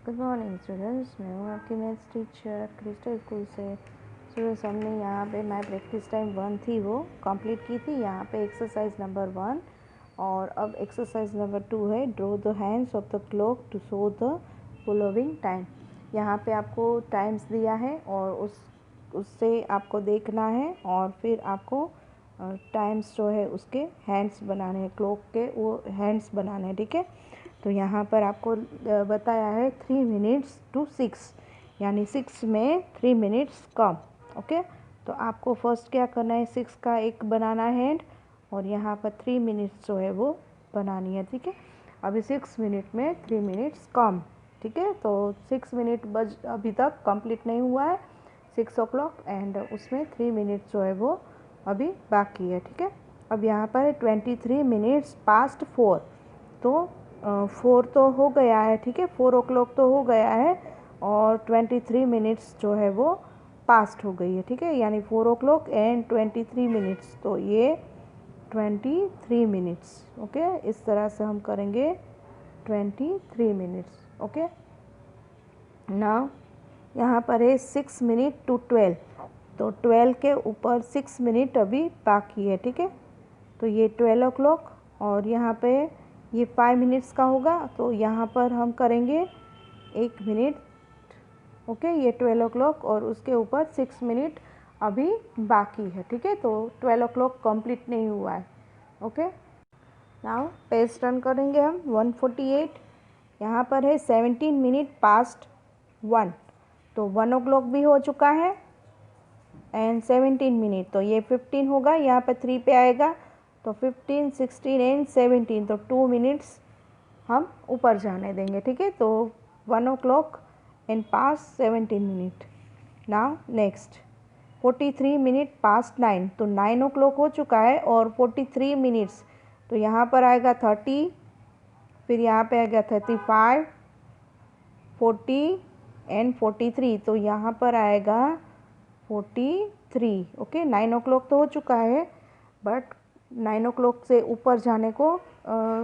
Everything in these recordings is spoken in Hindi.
गुड मॉर्निंग स्टूडेंट्स, मैं हूँ आपकी मैथ्स टीचर क्रिस्टल स्कूल से। स्टूडेंट्स, हमने यहाँ पे माई प्रैक्टिस टाइम 1 थी वो कंप्लीट की थी। यहाँ पे एक्सरसाइज नंबर 1 और अब एक्सरसाइज नंबर 2 है draw the hands of the clock to show the following time. यहाँ पे आपको टाइम्स दिया है और उससे आपको देखना है और फिर आपको टाइम्स जो है उसके हैंड्स बनाने हैं, क्लॉक के वो हैंड्स बनाने हैं। ठीक है, तो यहाँ पर आपको बताया है 3 मिनट्स टू 6, यानी 6 में 3 मिनट्स कम। ओके, तो आपको फर्स्ट क्या करना है, 6 का एक बनाना है हैंड और यहाँ पर 3 मिनट्स जो है वो बनानी है। ठीक है, अभी 6 मिनट में 3 मिनट्स कम। ठीक है, तो 6 मिनट अभी तक कंप्लीट नहीं हुआ है 6 o'clock एंड उसमें 3 मिनट्स जो है वो अभी बाकी है। ठीक है, अब यहाँ पर 23 मिनट्स पास्ट 4, तो 4 तो हो गया है। ठीक है, 4 o'clock तो हो गया है और 23 मिनट्स जो है वो पास्ट हो गई है। ठीक है, यानी 4 o'clock एंड 23 मिनट्स, तो ये 23 मिनट्स। ओके, इस तरह से हम करेंगे 23 मिनट्स। ओके, नाउ यहाँ पर है 6 मिनट टू 12, तो 12 के ऊपर 6 मिनट अभी बाकी है। ठीक है, तो ये 12 o'clock और यहाँ पे ये 5 मिनट्स का होगा, तो यहाँ पर हम करेंगे 1 मिनट। ओके, ये 12 o'clock और उसके ऊपर 6 मिनट अभी बाकी है। ठीक है, तो 12 o'clock कंप्लीट नहीं हुआ है। ओके, नाउ पेज टर्न करेंगे हम 148। यहाँ पर है 17 मिनट पास्ट 1, तो 1 o'clock भी हो चुका है एंड 17 मिनट, तो ये 15 होगा, यहाँ पे 3 पे आएगा, तो 15, 16 एंड 17, तो 2 मिनट्स हम ऊपर जाने देंगे। ठीक है, तो 1 o'clock and pass 17 minute. Now next 43 minute past 9, तो 9 o'clock हो चुका है और 43 मिनट्स, तो यहाँ पर आएगा 30, फिर यहाँ पे आएगा 35, 40 एंड 43, तो यहाँ पर आएगा 43। ओके, 9 o'clock तो हो चुका है बट 9 o'clock से ऊपर जाने को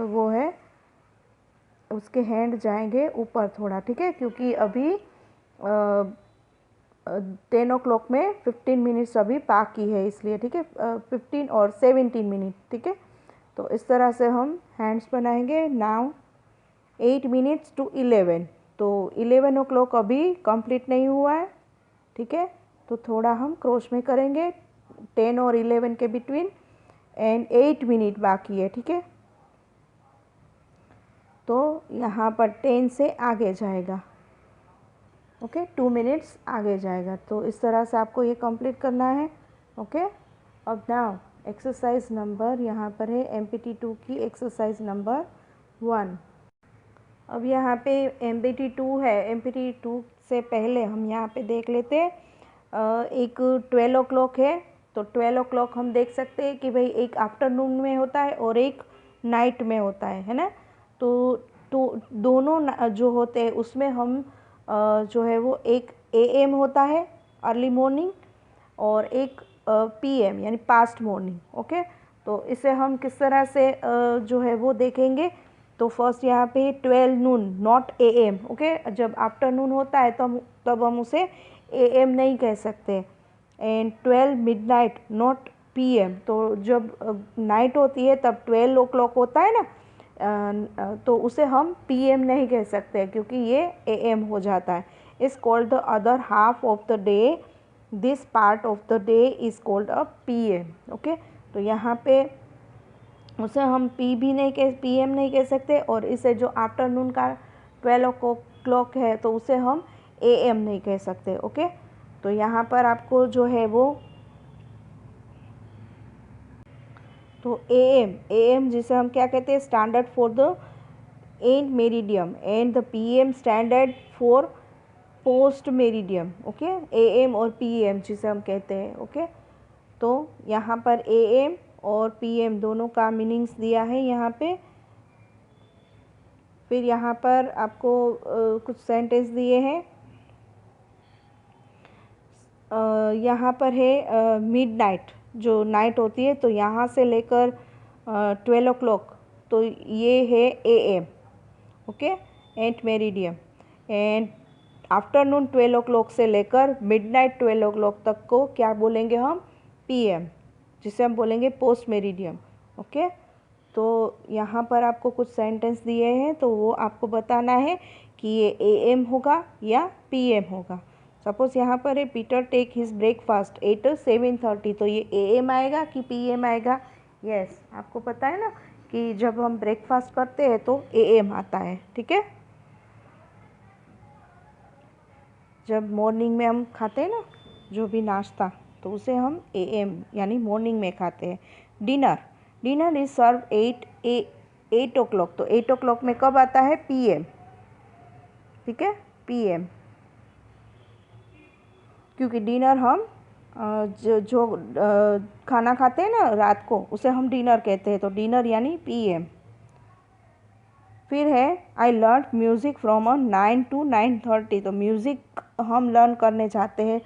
वो है, उसके हैंड जाएंगे ऊपर थोड़ा। ठीक है, क्योंकि अभी 10 o'clock में 15 मिनट्स अभी बाकी है इसलिए। ठीक है, 15 और 17 मिनट। ठीक है, तो इस तरह से हम हैंड्स बनाएंगे। नाउ 8 मिनट्स टू 11, तो 11 o'clock अभी कंप्लीट नहीं हुआ है। ठीक है, तो थोड़ा हम क्रॉस में करेंगे 10 और 11 के बिटवीन एंड 8 मिनट बाकी है। ठीक है, तो यहाँ पर 10 से आगे जाएगा। ओके, 2 मिनट्स आगे जाएगा, तो इस तरह से आपको ये कंप्लीट करना है। ओके, अब नाउ एक्सरसाइज नंबर यहाँ पर है MPT2 की एक्सरसाइज नंबर 1। अब यहाँ पे MPT2 है। MPT2 से पहले हम यहाँ पे देख लेते हैं, एक 12 o'clock है, तो 12 o'clock हम देख सकते हैं कि भाई एक आफ्टरनून में होता है और एक नाइट में होता है ना। तो दोनों जो होते हैं उसमें हम जो है वो एक AM होता है अर्ली मॉर्निंग और एक PM यानी पास्ट मॉर्निंग। ओके, तो इसे हम किस तरह से जो है वो देखेंगे, तो फर्स्ट यहाँ पे 12 नून नॉट AM। ओके, जब आफ्टरनून होता है तो तब हम उसे AM नहीं कह सकते, एंड 12 मिडनाइट नॉट PM, तो जब नाइट होती है तब 12 o'clock होता है ना, तो उसे हम PM नहीं कह सकते क्योंकि ये AM हो जाता है। Is called the other half of the day, this part of the day is called a PM। Okay, तो यहाँ पे उसे हम PM नहीं कह सकते और इसे जो आफ्टरनून का 12 o'clock है तो उसे हम AM नहीं कह सकते। ओके, तो यहाँ पर आपको जो है वो तो AM जिसे हम क्या कहते हैं, standard for the end meridiem, and the PM standard for post meridiem. Okay, AM और PM जिसे हम कहते हैं। ओके, तो यहाँ पर AM और PM दोनों का मीनिंग्स दिया है यहाँ पे। फिर यहाँ पर आपको कुछ सेंटेंस दिए हैं। यहाँ पर है मिडनाइट, जो नाइट होती है, तो यहाँ से लेकर 12 o'clock, तो ये है AM। Okay, and meridiem, and afternoon 12 o'clock से लेकर मिडनाइट 12 o'clock तक को क्या बोलेंगे हम, पीएम, जिसे हम बोलेंगे पोस्ट मेरिडियम। ओके, तो यहाँ पर आपको कुछ सेंटेंस दिए हैं, तो वो आपको बताना है कि ये एएम होगा या पीएम होगा। सपोज यहाँ पर है Peter take his breakfast at 7:30, तो ये एएम आएगा कि पीएम आएगा। यस, आपको पता है ना कि जब हम ब्रेकफास्ट करते हैं तो एएम आता है, ठीक है। जब मॉर्निंग में हम खाते हैं ना जो भी नाश्ता, तो उसे हम एएम यानी मॉर्निंग में खाते हैं। डिनर इज सर्व 8 o'clock, तो 8 o'clock में कब आता है, पीएम, ठीक है, पीएम, क्योंकि डिनर हम जो खाना खाते हैं ना रात को, उसे हम डिनर कहते हैं, तो डिनर यानी पीएम। फिर है I learn music from 9 to 9:30, तो म्यूज़िक हम लर्न करने जाते हैं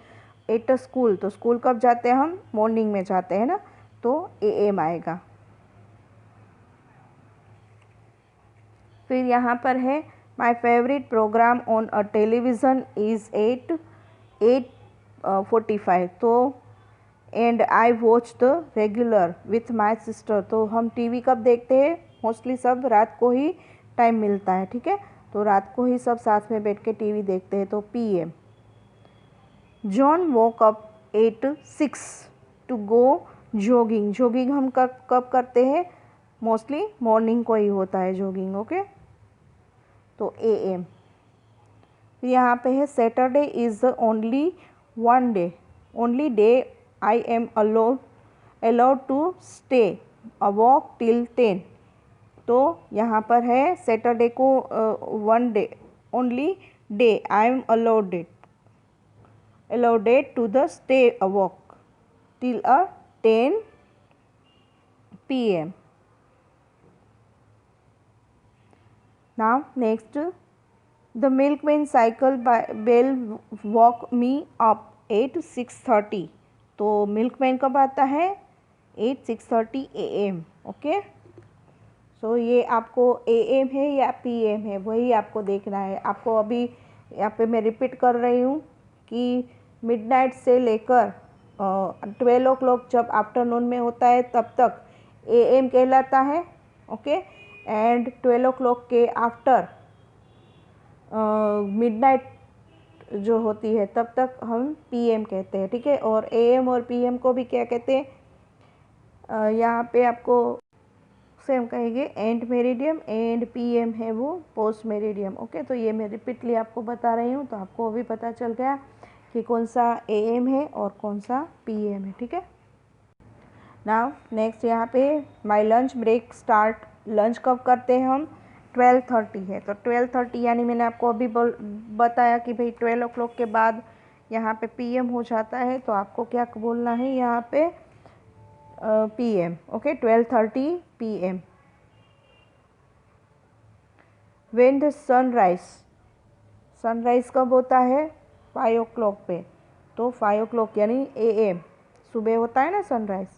एट स्कूल, तो स्कूल कब जाते हैं हम, मॉर्निंग में जाते हैं ना, तो एएम आएगा। फिर यहाँ पर है my favourite programme on a television is 8:45, तो and I watch the regular with my sister, तो हम टीवी कब देखते हैं, मोस्टली सब रात को ही टाइम मिलता है, ठीक है, तो रात को ही सब साथ में बैठ के टीवी देखते हैं, तो PM. John woke up at 6 to go jogging हम कब करते हैं, मोस्टली मॉर्निंग को ही होता है जॉगिंग, ओके, तो एएम। यहाँ पे है Saturday is the only day I am allowed to stay awake till 10, तो यहाँ पर है सैटरडे को only day I am allowed to the stay awake till 10 PM. Now next, the milkman cycle bell woke me up at 6:30, तो मिल्कमैन कब आता है, 6:30 AM, ओके। सो ये आपको एएम है या पीएम है वही आपको देखना है। आपको अभी यहाँ पे मैं रिपीट कर रही हूँ कि मिडनाइट से लेकर 12 o'clock जब आफ्टरनून में होता है तब तक एएम कहलाता है, ओके, एंड 12 o'clock के आफ्टर मिडनाइट जो होती है तब तक हम पीएम कहते हैं, ठीक है। और एएम और पीएम को भी क्या कहते हैं, यहाँ पे आपको सेम कहेंगे एंड मेरिडियम, एंड पीएम है वो पोस्ट मेरिडियम, ओके। तो ये मैं रिपीटली आपको बता रही हूँ, तो आपको अभी पता चल गया कि कौन सा एएम है और कौन सा पीएम है, ठीक है। नाउ नेक्स्ट यहाँ पे my lunch break start, lunch कब करते हैं हम, 12:30 है, तो 12:30 यानी मैंने आपको अभी बताया कि भाई 12 o'clock के बाद यहाँ पे पीएम हो जाता है, तो आपको क्या बोलना है यहाँ पे PM, okay, 12:30 PM। When the sunrise कब होता है, 5 o'clock पे, तो 5 o'clock यानी एएम, सुबह होता है ना sunrise.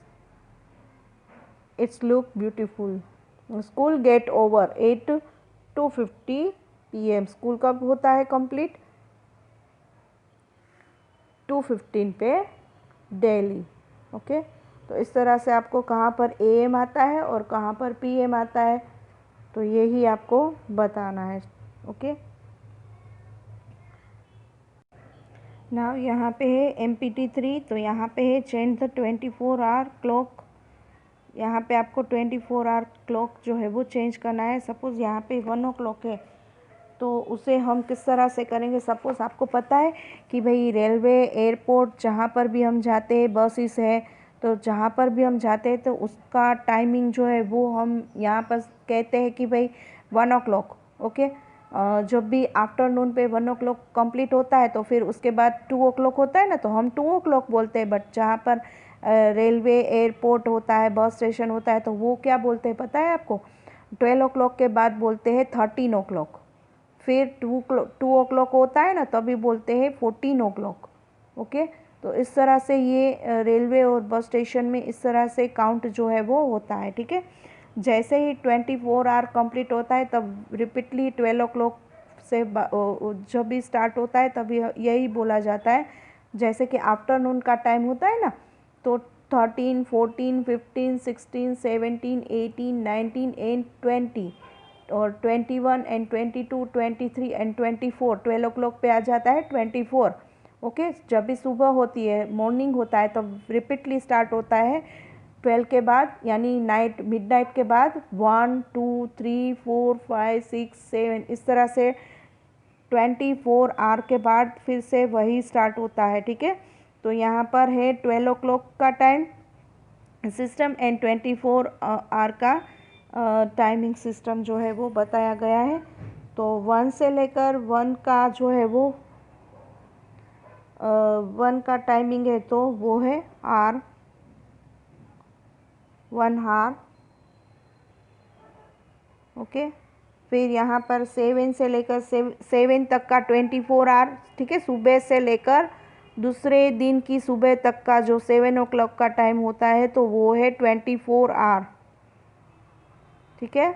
It's look beautiful, school get over 8:50 PM, school कब होता है कंप्लीट, 2:15 पे डेली, ओके। तो इस तरह से आपको कहाँ पर एएम आता है और कहाँ पर पीएम आता है, तो यही आपको बताना है, ओके। नाउ यहाँ पे है MPT3, तो यहाँ पे है चेंज द 24-hour क्लॉक, यहाँ पे आपको 24-hour क्लॉक जो है वो चेंज करना है। सपोज़ यहाँ पे 1 o'clock है, तो उसे हम किस तरह से करेंगे। सपोज़ आपको पता है कि भाई रेलवे, एयरपोर्ट, जहाँ पर भी हम जाते हैं, बसेस है, तो जहाँ पर भी हम जाते हैं तो उसका टाइमिंग जो है वो हम यहाँ पर कहते हैं कि भाई 1 o'clock, ओके। जब भी आफ्टरनून पे 1 o'clock कंप्लीट होता है तो फिर उसके बाद 2 o'clock होता है ना, तो हम 2 o'clock बोलते हैं। बट जहाँ पर रेलवे, एयरपोर्ट होता है, बस स्टेशन होता है, तो वो क्या बोलते हैं पता है आपको, 12 o'clock के बाद बोलते हैं 13 o'clock, फिर 2 o'clock होता है ना तभी बोलते हैं 14 o'clock, ओके। तो इस तरह से ये रेलवे और बस स्टेशन में इस तरह से काउंट जो है वो होता है, ठीक है। जैसे ही 24 hour कंप्लीट होता है तब रिपीटली 12 o'clock से जब भी स्टार्ट होता है तभी यही बोला जाता है। जैसे कि आफ्टरनून का टाइम होता है ना, तो 13, 14, 15, 16, 17, 18, 19 एंड 20 और 21 एंड 22, 23 एंड 24, 12 ओ क्लॉक पे आ जाता है 24। ओके, जब भी सुबह होती है, मॉर्निंग होता है, तब रिपीटली स्टार्ट होता है 12 के बाद, यानी नाइट, मिडनाइट के बाद 1, 2, 3, 4, 5, 6, 7, इस तरह से 24 आवर के बाद फिर से वही स्टार्ट होता है। ठीक है, तो यहाँ पर है 12 ओ क्लॉक का टाइम सिस्टम एंड 24 आवर का टाइमिंग सिस्टम जो है वो बताया गया है। तो 1 से लेकर 1 का जो है वो 1 का टाइमिंग है, तो वो है आर 1 हार। ओके, फिर यहाँ पर 7 से लेकर 7 तक का 24 आवर। ठीक है, सुबह से लेकर दूसरे दिन की सुबह तक का जो 7 ओ क्लॉक का टाइम होता है, तो वो है 24 आवर। ठीक है,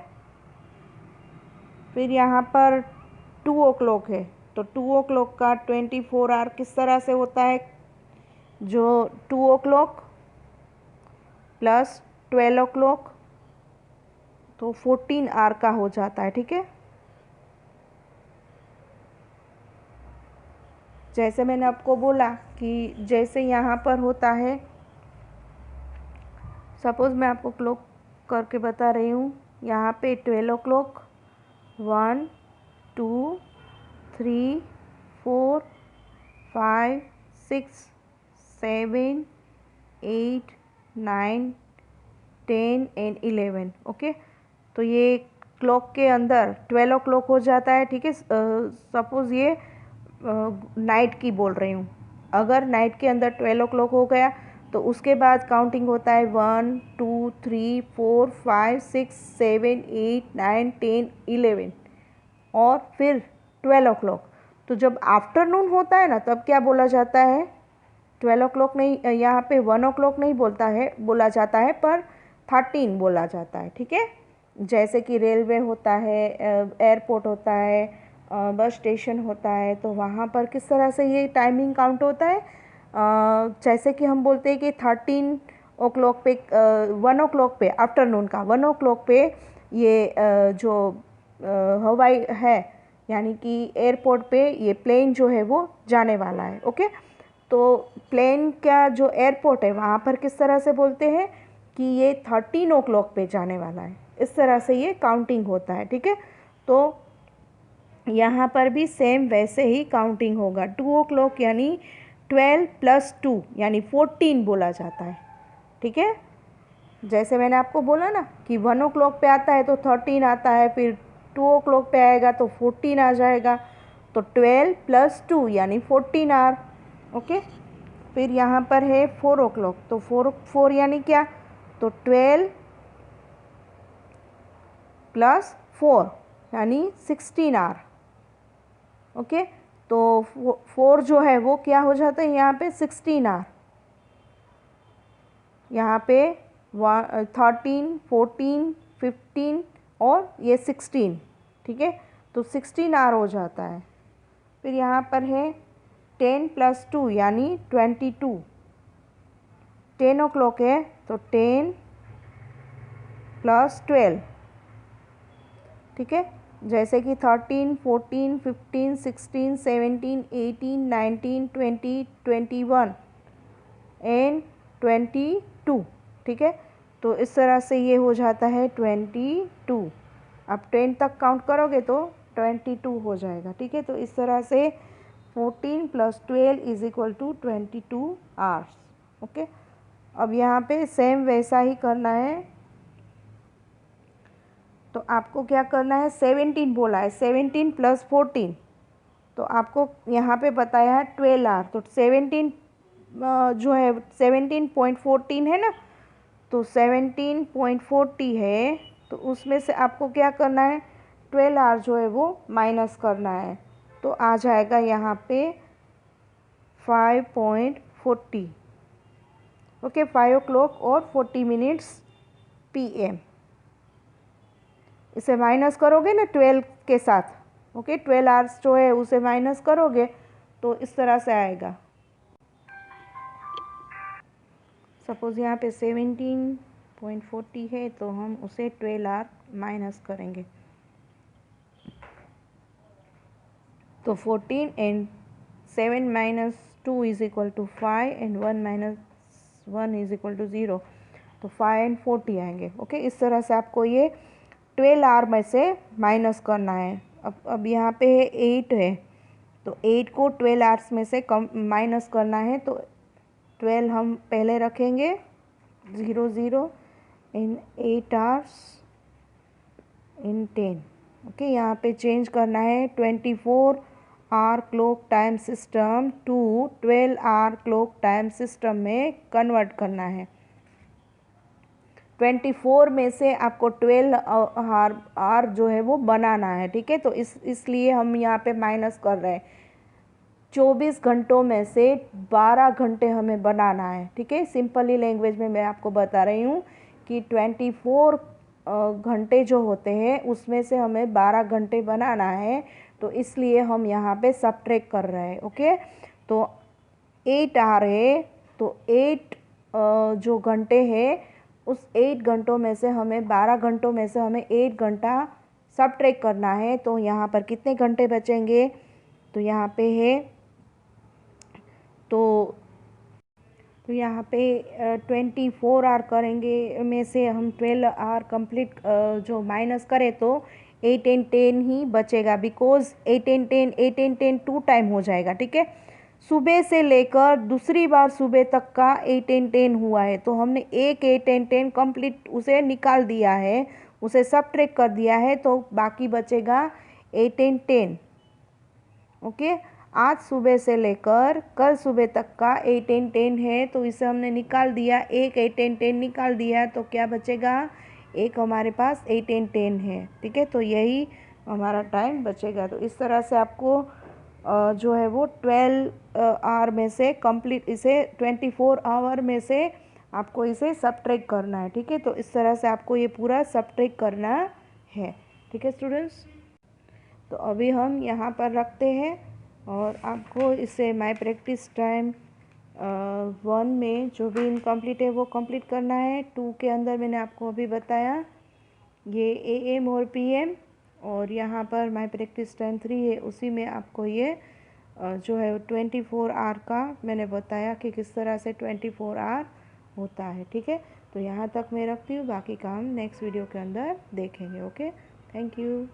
फिर यहाँ पर 2 ओ क्लॉक है, तो 2 ओ क्लॉक का 24 आवर किस तरह से होता है, जो 2 ओ क्लॉक प्लस 12 ओ क्लॉक, तो 14 आवर का हो जाता है। ठीक है, जैसे मैंने आपको बोला कि जैसे यहाँ पर होता है, सपोज़ मैं आपको क्लॉक करके बता रही हूँ, यहाँ पे 12 ओ क्लॉक, 1, 2, 3, 4, 5, 6, 7, 8, 9, 10 एंड 11। ओके, तो ये क्लॉक के अंदर 12 ओ क्लॉक हो जाता है। ठीक है, सपोज़ ये नाइट की बोल रही हूँ, अगर नाइट के अंदर 12 ओ क्लॉक हो गया तो उसके बाद काउंटिंग होता है 1, 2, 3, 4, 5, 6, 7, 8, 9, 10, 11 और फिर 12 ओ क्लॉक। तो जब आफ्टरनून होता है ना, तब क्या बोला जाता है, 12 ओ क्लॉक नहीं, यहाँ पे 1 ओ क्लॉक नहीं बोला जाता है, पर 13 बोला जाता है। ठीक है, जैसे कि रेलवे होता है, एयरपोर्ट होता है, बस स्टेशन होता है, तो वहाँ पर किस तरह से ये टाइमिंग काउंट होता है, जैसे कि हम बोलते हैं कि 13 ओ क्लॉक पे, 1 ओ क्लॉक पे, आफ्टरनून का 1 ओ क्लॉक पे ये जो हवाई है, यानी कि एयरपोर्ट पे ये प्लेन जो है वो जाने वाला है। ओके, तो प्लेन का जो एयरपोर्ट है वहाँ पर किस तरह से बोलते हैं कि ये 13 ओ क्लॉक पे जाने वाला है, इस तरह से ये काउंटिंग होता है। ठीक है, तो यहाँ पर भी सेम वैसे ही काउंटिंग होगा। 2 ओ क्लॉक यानी 12 + 2 यानी 14 बोला जाता है। ठीक है, जैसे मैंने आपको बोला ना कि 1 ओ क्लॉक पे आता है तो 13 आता है, फिर 2 ओ क्लॉक पे आएगा तो 14 आ जाएगा, तो 12 + 2 यानी 14 आवर। ओके, फिर यहाँ पर है 4 ओ क्लॉक, तो 4 यानी क्या, तो 12 + 4 यानी 16 आवर। ओके, तो 4 जो है वो क्या हो जाता है यहाँ पे 16 आवर, यहाँ पे 13, 14, 15 और ये 16। ठीक है, तो 16 आवर हो जाता है। फिर यहाँ पर है 10 + 2 यानी 22। 10 ओ क्लॉक है तो 10 + 12। ठीक है, जैसे कि 13, 14, 15, 16, 17, 18, 19, 20, 21 एंड 22। ठीक है, तो इस तरह से ये हो जाता है 22। अब 10 तक काउंट करोगे तो 22 हो जाएगा। ठीक है, तो इस तरह से 14 + 12 = 22 आवर्स। ओके, अब यहाँ पे सेम वैसा ही करना है, तो आपको क्या करना है, 17 बोला है, 17 + 14, तो आपको यहाँ पे बताया है 12 आवर, तो 17 जो है 17.14 है ना, तो 17.40 है, तो उसमें से आपको क्या करना है, 12 आवर जो है वो माइनस करना है, तो आ जाएगा यहाँ पे 5.40। ओके, 5 ओ क्लॉक और 40 मिनट्स PM। इसे माइनस करोगे ना 12 के साथ, ओके 12 आवर्स जो है उसे माइनस करोगे तो इस तरह से आएगा। सपोज़ यहाँ पे 17.40 है तो हम उसे 12 आवर माइनस करेंगे तो 14 and 7 minus 2 is equal to 5 and 1 minus 1 is equal to 0, तो 5 एंड 40 आएंगे। ओके इस तरह से आपको ये 12 आवर में से माइनस करना है। अब यहाँ पे 8 है तो 8 को 12 आवर्स में से कम माइनस करना है, तो 12 हम पहले रखेंगे 0 0 इन 8 आवर्स इन 10। ओके यहाँ पे चेंज करना है 24 hour clock time system to 12 hour clock time system में कन्वर्ट करना है। 24 में से आपको 12 आवर जो है वो बनाना है, ठीक है। तो इसलिए हम यहाँ पे माइनस कर रहे हैं। 24 घंटों में से 12 घंटे हमें बनाना है, ठीक है। सिंपली लैंग्वेज में मैं आपको बता रही हूँ कि 24 घंटे जो होते हैं उसमें से हमें 12 घंटे बनाना है, तो इसलिए हम यहाँ पे सबट्रैक्ट कर रहे हैं। ओके तो 8 आवर है तो 8 जो घंटे हैं उस 8 घंटों में से हमें 12 घंटों में से हमें 1 घंटा सबट्रैक्ट करना है। तो यहाँ पर कितने घंटे बचेंगे, तो यहाँ पे है तो यहाँ पे 24 आवर करेंगे में से हम 12 आवर कंप्लीट जो माइनस करें तो 8 एंड 10 ही बचेगा, बिकॉज 8 एंड 10 2 टाइम हो जाएगा, ठीक है। सुबह से लेकर दूसरी बार सुबह तक का 8 एंड 10 हुआ है, तो हमने एक 8 एंड 10 कंप्लीट उसे निकाल दिया है, उसे सबट्रैक्ट कर दिया है, तो बाकी बचेगा 8 एंड 10। ओके आज सुबह से लेकर कल सुबह तक का 8 एंड 10 है, तो इसे हमने निकाल दिया, एक 8 एंड 10 निकाल दिया, तो क्या बचेगा, एक हमारे पास 8 एंड 10 है, ठीक है। तो यही हमारा टाइम बचेगा। तो इस तरह से आपको जो है वो 12 आवर में से कंप्लीट इसे 24 आवर में से आपको इसे सबट्रैक्ट करना है, ठीक है। तो इस तरह से आपको ये पूरा सबट्रैक्ट करना है, ठीक है स्टूडेंट्स। तो अभी हम यहाँ पर रखते हैं और आपको इसे माय प्रैक्टिस टाइम 1 में जो भी इनकम्प्लीट है वो कंप्लीट करना है। 2 के अंदर मैंने आपको अभी बताया ये AM और PM, और यहाँ पर माय प्रैक्टिस टाइम 3 है, उसी में आपको ये जो है 24 आवर का मैंने बताया कि किस तरह से 24 आवर होता है, ठीक है। तो यहाँ तक मैं रखती हूँ, बाकी काम नेक्स्ट वीडियो के अंदर देखेंगे। Okay thank you.